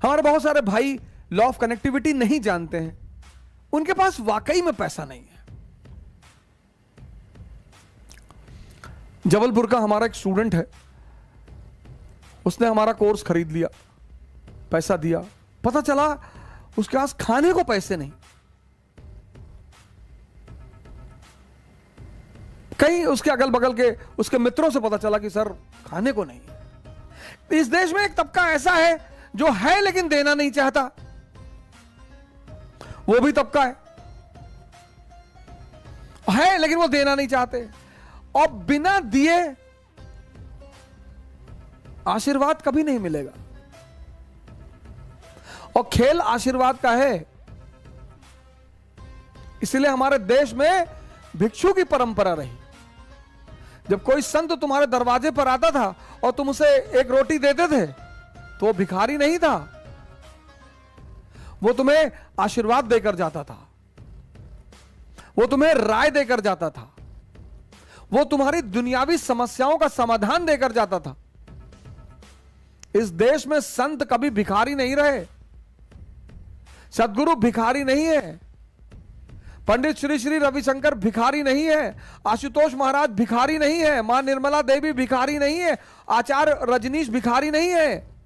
हमारे बहुत सारे भाई लॉ ऑफ कनेक्टिविटी नहीं जानते हैं, उनके पास वाकई में पैसा नहीं है। जबलपुर का हमारा एक स्टूडेंट है, उसने हमारा कोर्स खरीद लिया, पैसा दिया, पता चला उसके पास खाने को पैसे नहीं। कहीं उसके अगल बगल के उसके मित्रों से पता चला कि सर खाने को नहीं। इस देश में एक तबका ऐसा है जो है लेकिन देना नहीं चाहता, वो भी तबका है लेकिन वो देना नहीं चाहते, और बिना दिए आशीर्वाद कभी नहीं मिलेगा। और खेल आशीर्वाद का है, इसलिए हमारे देश में भिक्षु की परंपरा रही। जब कोई संत तुम्हारे दरवाजे पर आता था और तुम उसे एक रोटी देते थे तो वो भिखारी नहीं था, वो तुम्हें आशीर्वाद देकर जाता था, वो तुम्हें राय देकर जाता था, वो तुम्हारी दुनियावी समस्याओं का समाधान देकर जाता था। इस देश में संत कभी भिखारी नहीं रहे, सदगुरु भिखारी नहीं है, पंडित श्री श्री रविशंकर भिखारी नहीं है, आशुतोष महाराज भिखारी नहीं है, मां निर्मला देवी भिखारी नहीं है, आचार्य रजनीश भिखारी नहीं है।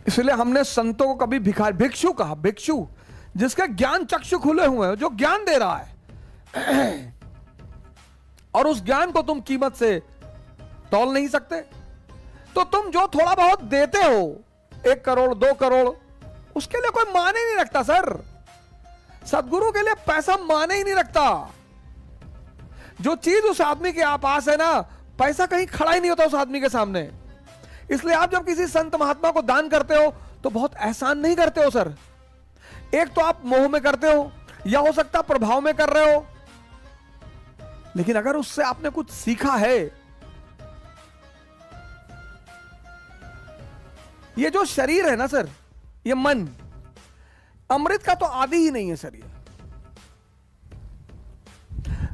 इसलिए हमने संतों को कभी भिखारी, भिक्षु कहा। भिक्षु जिसके ज्ञान चक्षु खुले हुए हैं, जो ज्ञान दे रहा है और उस ज्ञान को तुम कीमत से तौल नहीं सकते, तो तुम जो थोड़ा बहुत देते हो, 1 करोड़ 2 करोड़, उसके लिए कोई माने नहीं रखता सर। सदगुरु के लिए पैसा माने ही नहीं रखता। जो चीज उस आदमी के पास है ना, पैसा कहीं खड़ा ही नहीं होता उस आदमी के सामने। इसलिए आप जब किसी संत महात्मा को दान करते हो तो बहुत एहसान नहीं करते हो सर। एक तो आप मोह में करते हो, या हो सकता प्रभाव में कर रहे हो, लेकिन अगर उससे आपने कुछ सीखा है, ये जो शरीर है ना सर, ये मन अमृत का तो आदि ही नहीं है सर। ये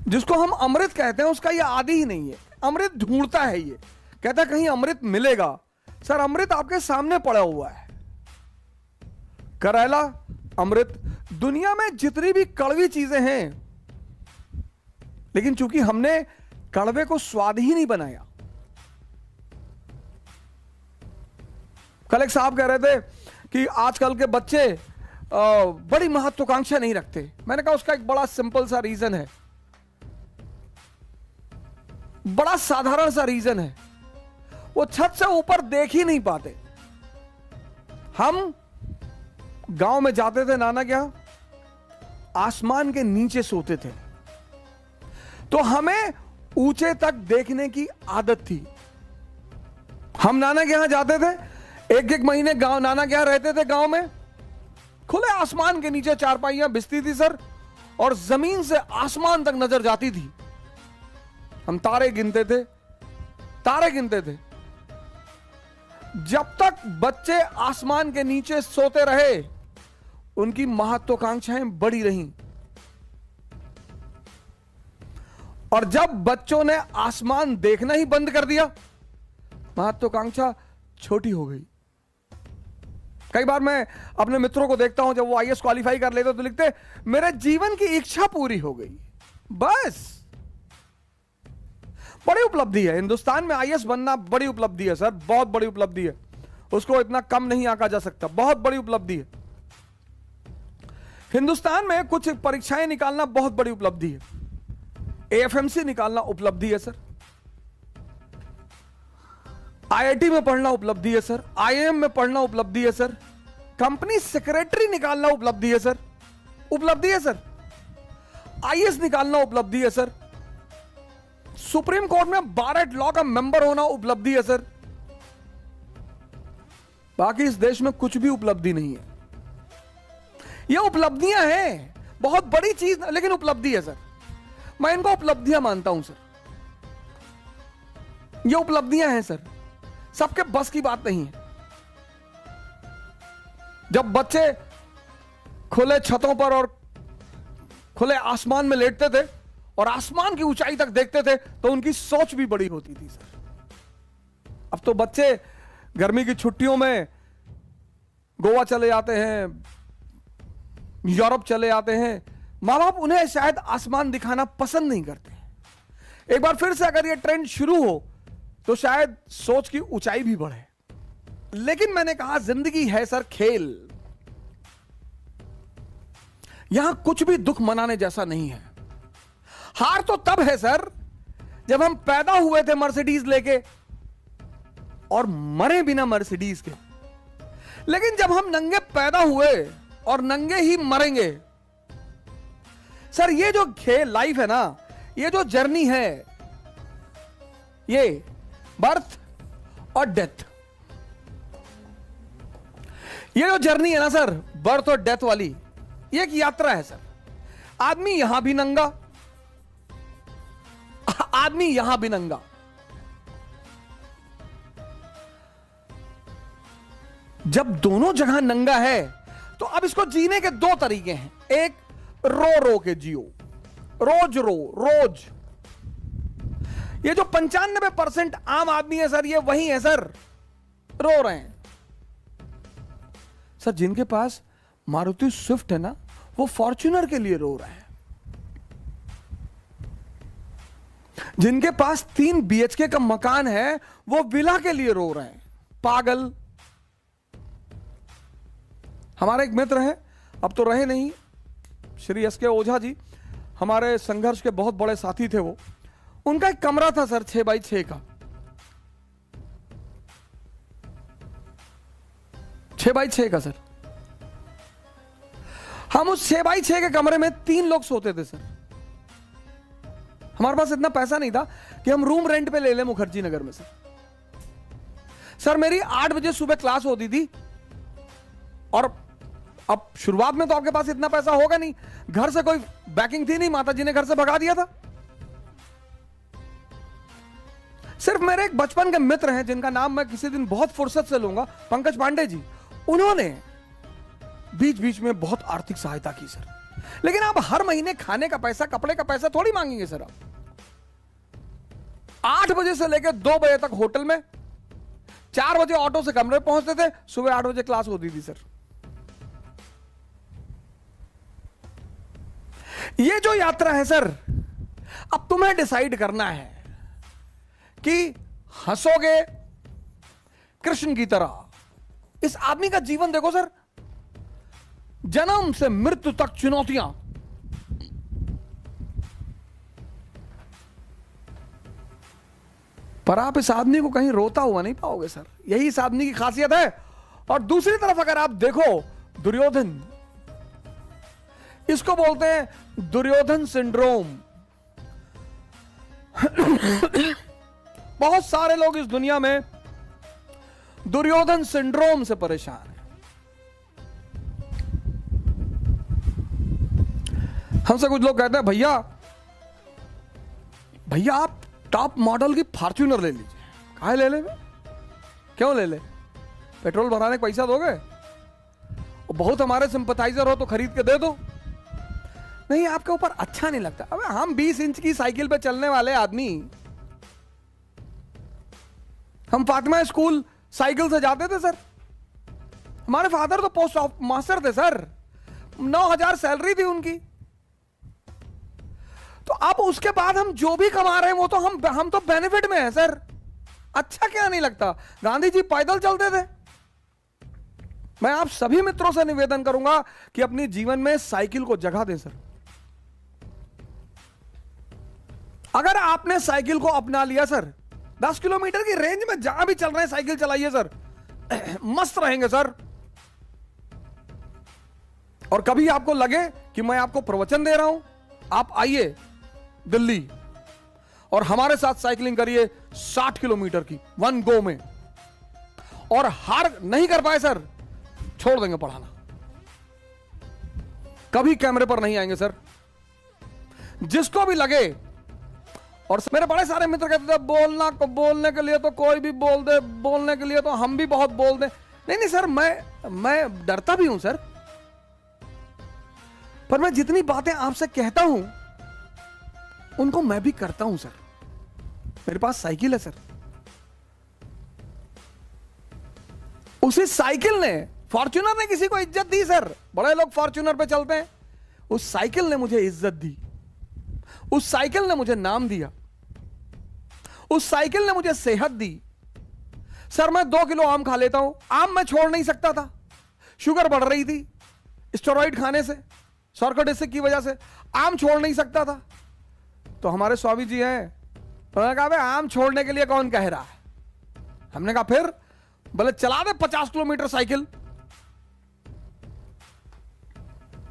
जिसको हम अमृत कहते हैं उसका ये आदि ही नहीं है। अमृत ढूंढता है, ये कहता कहीं अमृत मिलेगा। सर अमृत आपके सामने पड़ा हुआ है, करेला अमृत। दुनिया में जितनी भी कड़वी चीजें हैं, लेकिन चूंकि हमने कड़वे को स्वाद ही नहीं बनाया। कल एक साहब कह रहे थे कि आजकल के बच्चे बड़ी महत्वाकांक्षा नहीं रखते। मैंने कहा उसका एक बड़ा सिंपल सा रीजन है, बड़ा साधारण सा रीजन है, वो छत से ऊपर देख ही नहीं पाते। हम गांव में जाते थे नाना क्या, आसमान के नीचे सोते थे, तो हमें ऊंचे तक देखने की आदत थी। हम नाना के यहां जाते थे, 1-1 महीने गांव नाना के यहां रहते थे। गांव में खुले आसमान के नीचे चारपाइयां बिछती थी सर, और जमीन से आसमान तक नजर जाती थी। हम तारे गिनते थे, तारे गिनते थे। जब तक बच्चे आसमान के नीचे सोते रहे, उनकी महत्वाकांक्षाएं बढ़ी रहीं, और जब बच्चों ने आसमान देखना ही बंद कर दिया, महत्वाकांक्षा छोटी हो गई। कई बार मैं अपने मित्रों को देखता हूं, जब वो आईएएस क्वालिफाई कर लेते तो लिखते मेरे जीवन की इच्छा पूरी हो गई। बस, बड़ी उपलब्धि है हिंदुस्तान में आईएएस बनना, बड़ी उपलब्धि है सर, बहुत बड़ी उपलब्धि है। उसको इतना कम नहीं आंका जा सकता, बहुत बड़ी उपलब्धि है। हिंदुस्तान में कुछ परीक्षाएं निकालना बहुत बड़ी उपलब्धि है। एएफएमसी निकालना उपलब्धि है सर, आईआईटी में पढ़ना उपलब्धि है सर, आईआईएम में पढ़ना उपलब्धि है सर, कंपनी सेक्रेटरी निकालना उपलब्धि है सर, उपलब्धि है सर, आईएएस निकालना उपलब्धि है सर, सुप्रीम कोर्ट में बार एट लॉ का मेंबर होना उपलब्धि है सर। बाकी इस देश में कुछ भी उपलब्धि नहीं है। ये उपलब्धियां हैं, बहुत बड़ी चीज, लेकिन उपलब्धि है सर। मैं इनको उपलब्धियां मानता हूं सर। ये उपलब्धियां हैं सर, सबके बस की बात नहीं है। जब बच्चे खुले छतों पर और खुले आसमान में लेटते थे और आसमान की ऊंचाई तक देखते थे, तो उनकी सोच भी बड़ी होती थी सर। अब तो बच्चे गर्मी की छुट्टियों में गोवा चले जाते हैं, यूरोप चले जाते हैं। माँ बाप उन्हें शायद आसमान दिखाना पसंद नहीं करते। एक बार फिर से अगर ये ट्रेंड शुरू हो तो शायद सोच की ऊंचाई भी बढ़े। लेकिन मैंने कहा जिंदगी है सर खेल, यहां कुछ भी दुख मनाने जैसा नहीं है। हार तो तब है सर जब हम पैदा हुए थे मर्सिडीज लेके और मरे बिना मर्सिडीज के। लेकिन जब हम नंगे पैदा हुए और नंगे ही मरेंगे सर, ये जो खेल लाइफ है ना, ये जो जर्नी है, ये बर्थ और डेथ, ये जो जर्नी है ना सर, बर्थ और डेथ वाली, ये एक यात्रा है सर। आदमी यहां भी नंगा, आदमी यहां भी नंगा। जब दोनों जगह नंगा है तो अब इसको जीने के दो तरीके हैं। एक, रो रो के जियो, रोज रो रोज। ये जो 95% आम आदमी है सर, ये वही है सर, रो रहे हैं सर। जिनके पास मारुति स्विफ्ट है ना, वो फॉर्च्यूनर के लिए रो रहे हैं। जिनके पास 3 BHK का मकान है, वो विला के लिए रो रहे हैं। पागल। हमारे एक मित्र हैं, अब तो रहे नहीं, श्री SK ओझा जी, हमारे संघर्ष के बहुत बड़े साथी थे वो। उनका एक कमरा था सर 6x6 का, 6x6 का सर। हम उस 6x6 के कमरे में 3 लोग सोते थे सर। हमारे पास इतना पैसा नहीं था कि हम रूम रेंट पे ले लें मुखर्जी नगर में सर। सर मेरी 8 बजे सुबह क्लास होती थी, और अब शुरुआत में तो आपके पास इतना पैसा होगा नहीं, घर से कोई बैकिंग थी नहीं, माता जी ने घर से भगा दिया था। सिर्फ मेरे एक बचपन के मित्र हैं जिनका नाम मैं किसी दिन बहुत फुर्सत से लूंगा, पंकज पांडे जी, उन्होंने बीच बीच में बहुत आर्थिक सहायता की सर। लेकिन आप हर महीने खाने का पैसा, कपड़े का पैसा थोड़ी मांगेंगे सर। आप 8 बजे से लेकर 2 बजे तक होटल में, 4 बजे ऑटो से कमरे पहुंचते थे, सुबह 8 बजे क्लास होती थी सर। ये जो यात्रा है सर, अब तुम्हें डिसाइड करना है कि हंसोगे कृष्ण की तरह। इस आदमी का जीवन देखो सर, जन्म से मृत्यु तक चुनौतियां। पर आप इस आदमी को कहीं रोता हुआ नहीं पाओगे सर, यही इस आदमी की खासियत है। और दूसरी तरफ अगर आप देखो दुर्योधन, इसको बोलते हैं दुर्योधन सिंड्रोम। बहुत सारे लोग इस दुनिया में दुर्योधन सिंड्रोम से परेशान हैं। हमसे कुछ लोग कहते हैं, भैया भैया आप टॉप मॉडल की फॉर्च्यूनर ले लीजिए। काहे ले ले? क्यों ले ले? पेट्रोल भराने का पैसा दोगे? बहुत हमारे सिंपथाइजर हो तो खरीद के दे दो। नहीं, आपके ऊपर अच्छा नहीं लगता। अबे हम 20 इंच की साइकिल पे चलने वाले आदमी, हम फातिमा स्कूल साइकिल से जाते थे सर। हमारे फादर तो पोस्ट मास्टर थे सर, 9,000 सैलरी थी उनकी। तो अब उसके बाद हम जो भी कमा रहे हैं वो तो हम तो बेनिफिट में हैं सर। अच्छा क्या नहीं लगता? गांधी जी पैदल चलते थे। मैं आप सभी मित्रों से निवेदन करूंगा कि अपनी जीवन में साइकिल को जगह दें सर। अगर आपने साइकिल को अपना लिया सर, 10 किलोमीटर की रेंज में जहां भी चल रहे हैं साइकिल चलाइए सर, मस्त रहेंगे सर। और कभी आपको लगे कि मैं आपको प्रवचन दे रहा हूं, आप आइए दिल्ली और हमारे साथ साइकिलिंग करिए 60 किलोमीटर की 1 गो में। और हार नहीं कर पाए सर, छोड़ देंगे पढ़ाना, कभी कैमरे पर नहीं आएंगे सर। जिसको भी लगे। और मेरे बड़े सारे मित्र कहते थे बोलने के लिए तो कोई भी बोल दे, बोलने के लिए तो हम भी बहुत बोल दे। नहीं सर, मैं डरता भी हूं सर, पर मैं जितनी बातें आपसे कहता हूं उनको मैं भी करता हूं सर। मेरे पास साइकिल है सर, उसी साइकिल ने, फॉर्च्यूनर ने किसी को इज्जत दी सर, बड़े लोग फॉर्च्यूनर पे चलते हैं, उस साइकिल ने मुझे इज्जत दी, उस साइकिल ने मुझे नाम दिया, उस साइकिल ने मुझे सेहत दी। सर मैं 2 किलो आम खा लेता हूं, आम मैं छोड़ नहीं सकता था, शुगर बढ़ रही थी स्टेरॉइड खाने से, सर्कोडिसिक की वजह से आम छोड़ नहीं सकता था। तो हमारे स्वामी जी हैं, उन्होंने कहा भाई आम छोड़ने के लिए कौन कह रहा है। हमने कहा फिर, बोले चला दे 50 किलोमीटर साइकिल।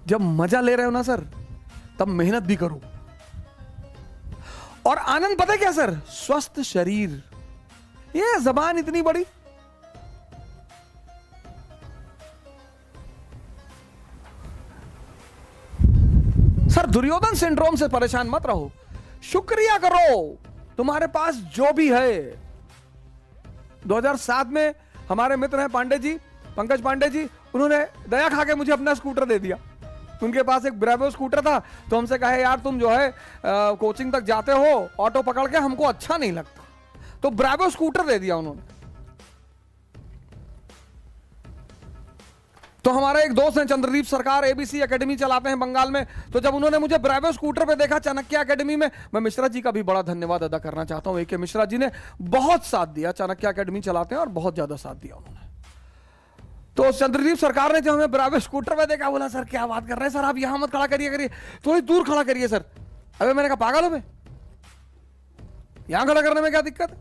जब मजा ले रहे हो ना सर, तब मेहनत भी करो। और आनंद पता है क्या सर, स्वस्थ शरीर। ये जबान इतनी बड़ी, सर दुर्योधन सिंड्रोम से परेशान मत रहो, शुक्रिया करो तुम्हारे पास जो भी है। 2007 में हमारे मित्र हैं पांडे जी, पंकज पांडे जी, उन्होंने दया खा के मुझे अपना स्कूटर दे दिया। उनके पास एक ब्रेवो स्कूटर था, तो हमसे कहे यार तुम जो है कोचिंग तक जाते हो ऑटो पकड़ के, हमको अच्छा नहीं लगता, तो ब्रेवो स्कूटर दे दिया उन्होंने। तो हमारे एक दोस्त हैं चंद्रदीप सरकार, एबीसी एकेडमी चलाते हैं बंगाल में, तो जब उन्होंने मुझे ब्रेवो स्कूटर पे देखा चाणक्य एकेडमी में, मैं मिश्रा जी का भी बड़ा धन्यवाद अदा करना चाहता हूं। AK मिश्रा जी ने बहुत साथ दिया, चाणक्य एकेडमी चलाते हैं और बहुत ज्यादा साथ दिया उन्होंने। तो चंद्रदीप सरकार ने जब हमें ब्रेवो स्कूटर पे देखा, बोला सर क्या बात कर रहे हैं सर, आप यहां मत खड़ा करिए, थोड़ी दूर खड़ा करिए सर। अबे मैंने कहा पागल हो मैं, यहां खड़ा करने में क्या दिक्कत है,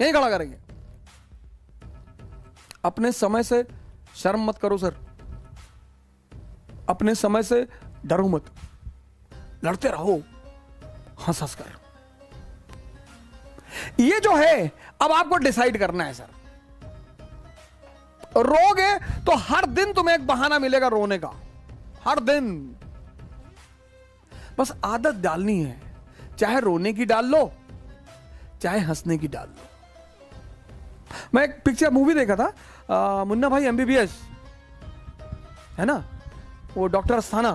यहीं खड़ा करेंगे। अपने समय से शर्म मत करो सर, अपने समय से डरो मत, लड़ते रहो हंस हंस कर। ये जो है अब आपको डिसाइड करना है सर। रोगे तो हर दिन तुम्हें एक बहाना मिलेगा रोने का, हर दिन। बस आदत डालनी है, चाहे रोने की डाल लो, चाहे हंसने की डाल लो। मैं एक पिक्चर मूवी देखा था, मुन्ना भाई MBBS है ना, वो डॉक्टर अस्थाना,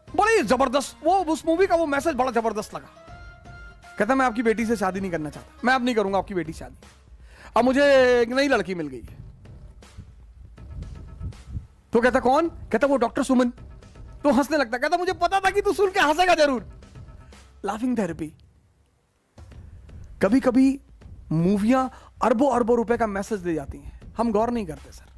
बड़ी जबरदस्त, वो उस मूवी का वो मैसेज बड़ा जबरदस्त लगा। कहता मैं आपकी बेटी से शादी नहीं करना चाहता, मैं अब नहीं करूंगा आपकी बेटी शादी, अब मुझे एक नई लड़की मिल गई है। तो कहता कौन, कहता वो डॉक्टर सुमन। तो हंसने लगता, कहता मुझे पता था कि तू सुन के हंसेगा जरूर। Laughing therapy. कभी कभी मूवियां अरबों अरबों रुपए का मैसेज दे जाती हैं, हम गौर नहीं करते सर।